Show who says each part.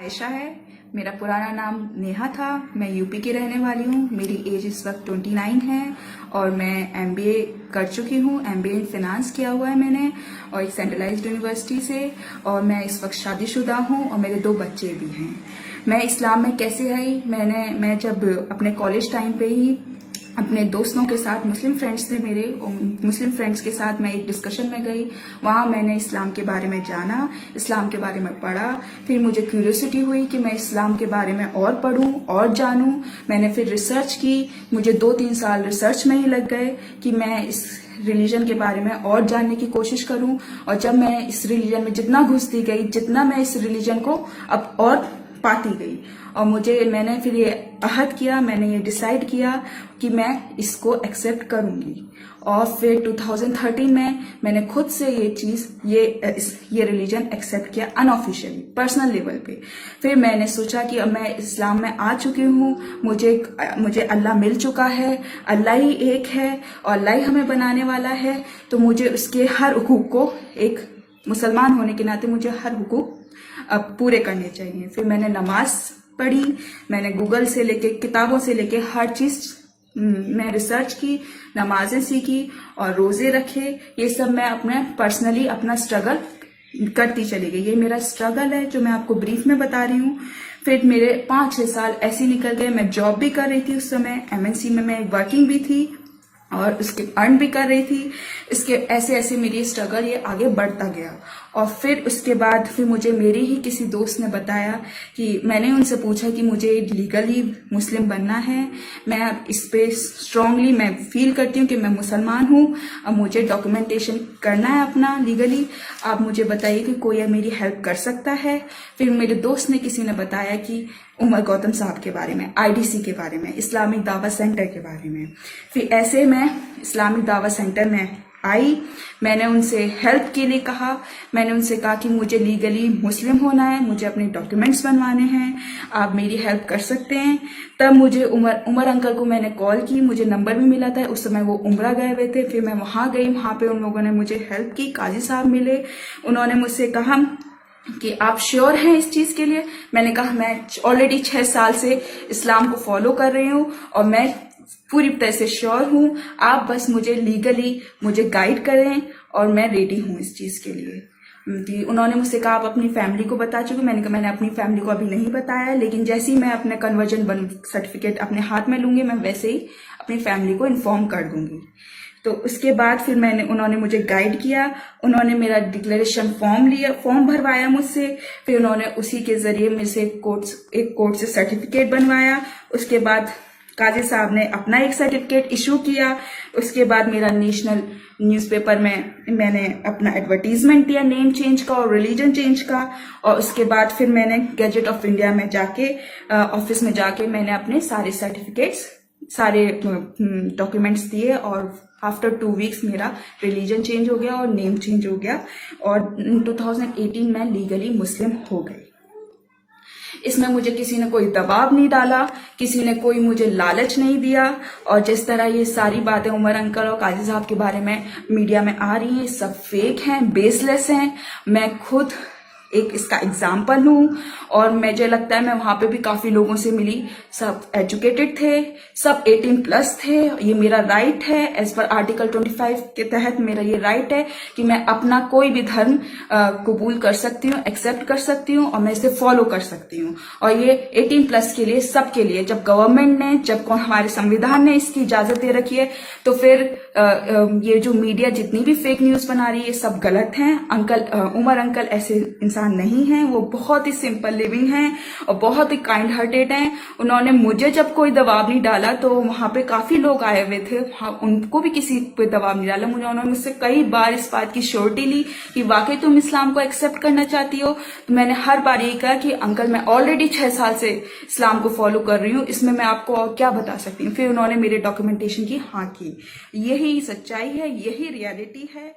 Speaker 1: आयशा है। मेरा पुराना नाम नेहा था। मैं यूपी की रहने वाली हूँ। मेरी एज इस वक्त 29 है और मैं एमबीए कर चुकी हूँ। एमबीए इन फाइनेंस किया हुआ है मैंने और एक सेंट्रलाइज्ड यूनिवर्सिटी से। और मैं इस वक्त शादीशुदा हूँ और मेरे 2 बच्चे भी हैं। मैं इस्लाम में कैसे आई, मैं जब अपने कॉलेज टाइम पे ही अपने दोस्तों के साथ, मुस्लिम फ्रेंड्स थे मेरे, मुस्लिम फ्रेंड्स के साथ मैं एक डिस्कशन में गई। वहाँ मैंने इस्लाम के बारे में जाना, इस्लाम के बारे में पढ़ा। फिर मुझे क्यूरियोसिटी हुई कि मैं इस्लाम के बारे में और पढूं और जानूं। मैंने फिर रिसर्च की। मुझे 2-3 साल रिसर्च में ही लग गए कि मैं इस रिलीजन के बारे में और जानने की कोशिश करूं। और जब मैं इस रिलीजन में जितना घुसती गई, जितना मैं इस रिलीजन को अब और पाती गई, और मैंने फिर ये अहद किया, मैंने ये डिसाइड किया कि मैं इसको एक्सेप्ट करूंगी। और फिर 2013 में मैंने खुद से ये रिलीजन एक्सेप्ट किया अनऑफिशियली, पर्सनल लेवल पे। फिर मैंने सोचा कि अब मैं इस्लाम में आ चुकी हूँ, मुझे अल्लाह मिल चुका है, अल्लाह ही एक है और अल्लाह ही हमें बनाने वाला है। तो मुझे उसके हर हुकूक को, एक मुसलमान होने के नाते मुझे हर हुकूक अब पूरे करने चाहिए। फिर मैंने नमाज पढ़ी, मैंने गूगल से लेके, किताबों से लेके हर चीज मैं रिसर्च की, नमाजें सीखी और रोजे रखे। ये सब मैं अपने पर्सनली अपना स्ट्रगल करती चली गई। ये मेरा स्ट्रगल है जो मैं आपको ब्रीफ में बता रही हूँ। फिर मेरे 5-6 साल ऐसे निकल गए। मैं जॉब भी कर रही थी उस समय, एमएनसी में मैं वर्किंग भी थी और उसके अर्न भी कर रही थी। इसके ऐसे मेरी स्ट्रगल ये आगे बढ़ता गया। और फिर उसके बाद फिर मुझे मेरे ही किसी दोस्त ने बताया कि, मैंने उनसे पूछा कि मुझे लीगली मुस्लिम बनना है। मैं इस पे स्ट्रांगली मैं फील करती हूँ कि मैं मुसलमान हूँ। अब मुझे डॉक्यूमेंटेशन करना है अपना लीगली। आप मुझे बताइए कि कोई मेरी हेल्प कर सकता है। फिर मेरे दोस्त ने, किसी ने बताया कि उमर गौतम साहब के बारे में, आईडीसी के बारे में, इस्लामिक दावा सेंटर के बारे में। फिर ऐसे मैं इस्लामिक दावा सेंटर में आई। मैंने उनसे हेल्प के लिए कहा। मैंने उनसे कहा कि मुझे लीगली मुस्लिम होना है, मुझे अपने डॉक्यूमेंट्स बनवाने हैं, आप मेरी हेल्प कर सकते हैं। तब मुझे उमर अंकल को मैंने कॉल की, मुझे नंबर भी मिला था। उस समय वो उम्रा गए हुए थे। फिर मैं वहां गई, वहां पे उन लोगों ने मुझे हेल्प की। काजी साहब मिले, उन्होंने मुझसे कहा कि आप श्योर हैं इस चीज के लिए। मैंने कहा मैं ऑलरेडी 6 साल से इस्लाम को फॉलो कर रही हूँ और मैं पूरी तरह से श्योर हूँ। आप बस मुझे लीगली मुझे गाइड करें और मैं रेडी हूँ इस चीज के लिए। उन्होंने मुझसे कहा आप अपनी फैमिली को बता चुके। मैंने कहा मैंने अपनी फैमिली को अभी नहीं बताया, लेकिन जैसे ही मैं अपने कन्वर्जन सर्टिफिकेट अपने हाथ में लूंगी, मैं वैसे ही अपनी फैमिली को इन्फॉर्म कर दूंगी। तो उसके बाद फिर उन्होंने मुझे गाइड किया। उन्होंने मेरा डिक्लेरेशन फॉर्म भरवाया मुझसे। फिर उन्होंने उसी के जरिए मेरे से एक कोर्ट से सर्टिफिकेट बनवाया। उसके बाद काजी साहब ने अपना एक सर्टिफिकेट इशू किया। उसके बाद मेरा नेशनल न्यूज़पेपर में मैंने अपना एडवर्टीजमेंट दिया, नेम चेंज का और रिलीजन चेंज का। और उसके बाद फिर मैंने गैजेट ऑफ इंडिया में जाके, ऑफिस में जाके मैंने अपने सारे सर्टिफिकेट्स, सारे डॉक्यूमेंट्स दिए और आफ्टर 2 वीक्स मेरा रिलीजन चेंज हो गया और नेम चेंज हो गया और 2018 में लीगली मुस्लिम हो गई। इसमें मुझे किसी ने कोई दबाव नहीं डाला, किसी ने कोई मुझे लालच नहीं दिया। और जिस तरह ये सारी बातें उमर अंकल और काजी साहब के बारे में मीडिया में आ रही हैं, सब फेक हैं, बेसलेस हैं। मैं खुद एक इसका एग्जाम्पल हूँ। और मुझे लगता है मैं वहां पे भी काफी लोगों से मिली, सब एजुकेटेड थे, सब 18+ थे। ये मेरा राइट है, एज पर आर्टिकल 25 के तहत मेरा ये राइट है कि मैं अपना कोई भी धर्म कबूल कर सकती हूँ, एक्सेप्ट कर सकती हूँ और मैं इसे फॉलो कर सकती हूँ। और ये 18+ के लिए, सबके लिए, जब गवर्नमेंट ने, जब हमारे संविधान ने इसकी इजाजत दे रखी है, तो फिर ये जो मीडिया जितनी भी फेक न्यूज बना रही है, सब गलत है। उमर अंकल ऐसे इंसान नहीं है। वो बहुत ही सिंपल लिविंग हैं और बहुत ही काइंड हार्टेड हैं। उन्होंने मुझे जब कोई दबाव नहीं डाला, तो वहां पे काफी लोग आए हुए थे, उनको भी किसी पे दबाव नहीं डाला। उन्होंने मुझसे कई बार इस बात की श्योरिटी ली कि वाकई तुम इस्लाम को एक्सेप्ट करना चाहती हो। तो मैंने हर बार ये कहा कि अंकल मैं ऑलरेडी 6 साल से इस्लाम को फॉलो कर रही हूँ, इसमें मैं आपको और क्या बता सकती हूँ। फिर उन्होंने मेरे डॉक्यूमेंटेशन की हाँ की। यही सच्चाई है, यही रियलिटी है।